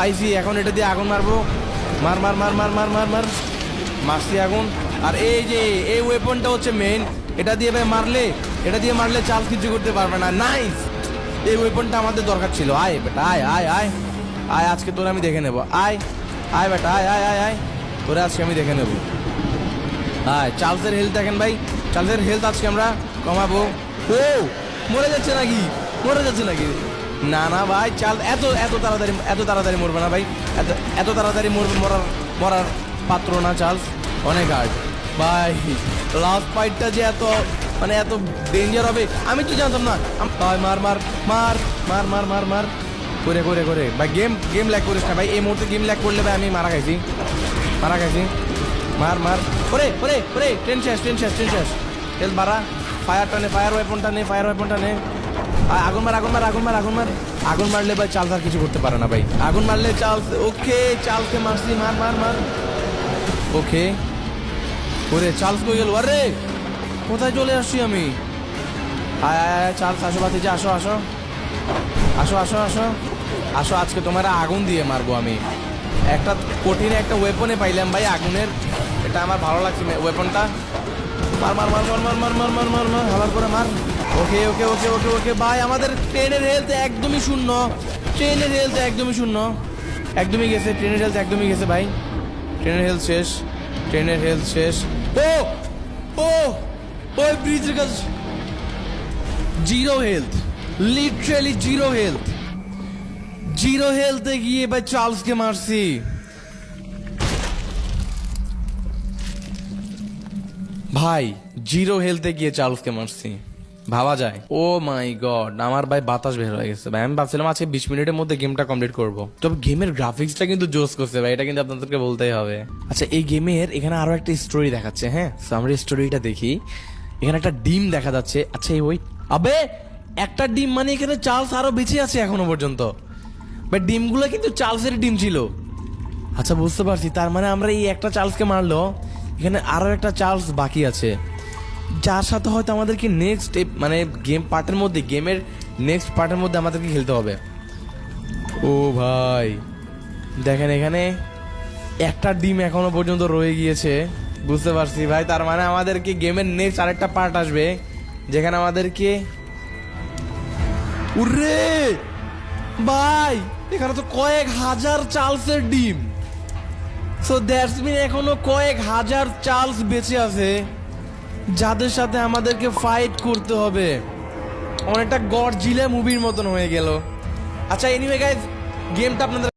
পাইছি, এখন এটা দিয়ে আগুন মারবো। মার মার মার মার মার মার মার মারছি আগুন। আর এই যে এই ওয়েপনটা হচ্ছে মেইন, এটা দিয়ে ভাই মারলে, এটা দিয়ে মারলে চার্লস কিছু করতে পারবে না। নাইস, এই ওয়েপনটা আমাদের দরকার ছিল। আয় বেটা আয় আয় আয় আয়, আজকে তোরে আমি দেখে নেবো। আয় আয় বেটা আয় আয় আয় আয়, তোরে আজকে আমি দেখে নেবো। আয়, চার্লসের হেলথ দেখেন ভাই, চার্লসের হেলথ আজকে আমরা কমাবো। ও মরে যাচ্ছে নাকি, মরে যাচ্ছে নাকি? না না ভাই, চার্লস এত তাড়াতাড়ি মরবে না ভাই, এত তাড়াতাড়ি মরার পাত্র না চার্লস, অনেক হার্ড ভাই। লাস্ট ফাইটটা যে এত ডেঞ্জার হবে আমি তো জানতাম না। ভাই মার মার মার মার মার মার মার করে করে করে ভাই, গেম ল্যাগ করিস না ভাই, এই মুহূর্তে গেম ল্যাগ করলে ভাই আমি মারা খাইছি। মার মার ওরে ওরে ওরে, ট্রেন শেষ। তেল বাড়া, ফায়ার ওয়েপনটা নে। আগুন মার আগুন মারলে ভাই চার্লস আর কিছু করতে পারে না ভাই। আগুন মারলে চার্লস, ওকে চার্লসকে মারছি, মার মার মার। ওকে ওরে, চার্লস কই গেল? আরে কোথায় চলে আসছি আমি? আয় আয় আয় চার্লস, আসো বাতিজা, আসো আসো আসো আসো আসো আসো, আজকে তোমার আগুন দিয়ে মারবো আমি। একটা কঠিন একটা ওয়েপনে পাইলাম ভাই আগুনের, এটা আমার ভালো লাগছে ওয়েপনটা। মার মার মার মার মার মার মার মার মার মার হালার করে মার। ওকে ওকে ওকে ওকে ওকে ভাই, আমাদের ট্রেনের হেলথ একদমই শূন্য, একদমই গেছে, ট্রেনের হেলথ একদমই গেছে ভাই, ট্রেনের হেলথ শেষ। ও ও ওই ব্রিজের কাছে জিরো হেলথ, লিটারালি জিরো হেলথে গিয়ে ভাই চার্লসকে মারছি। ভাই জিরো হেলথে গিয়ে চার্লসকে মারছি, ভাবা যায়? ও মাই গড, আমার ভাই বাতাস বের হয়ে গেছে ভাই। আমি ভাবছিলাম আজকে 20 মিনিটের মধ্যে গেমটা কমপ্লিট করবো, তবে গেমের গ্রাফিক্সটা কিন্তু জোস করছে ভাই, এটা কিন্তু আপনাদেরকে বলতেই হবে। আচ্ছা, এই গেমের এখানে আরো একটা স্টোরি দেখাচ্ছে, হ্যাঁ আমরা স্টোরিটা দেখি। এখানে একটা ডিম দেখা যাচ্ছে। আচ্ছা ওই আবে একটা ডিম, মানে এখানে চার্লস আরো বেঁচে আছে এখনো পর্যন্ত ভাই। ডিমগুলো কিন্তু চার্লসের ডিম ছিল। আচ্ছা বুঝতে পারছি, তার মানে আমরা এই একটা চার্লসকে মারলো, এখানে আরো একটা চার্লস বাকি আছে, যার সাথে হয়তো আমাদেরকে গেমের নেক্সট পার্টের মধ্যে আমাদেরকে খেলতে হবে। ও ভাই দেখেন, এখানে একটা ডিম এখনো পর্যন্ত রয়ে গিয়েছে, বুঝতে পারছি ভাই। তার মানে আমাদেরকে গেমের নেক্সট আরেকটা পার্ট আসবে, যেখানে আমাদেরকে, উরে ভাই এখানে তো কয়েক হাজার চার্লসের ডিম। সো দ্যাটস মিন এখনো কয়েক হাজার চার্লস বেঁচে আছে, যাদের সাথে আমাদেরকে ফাইট করতে হবে। অনেকটা গডজিলা মুভির মতন হয়ে গেল। আচ্ছা এনিওয়ে গাইজ, গেমটা আপনাদের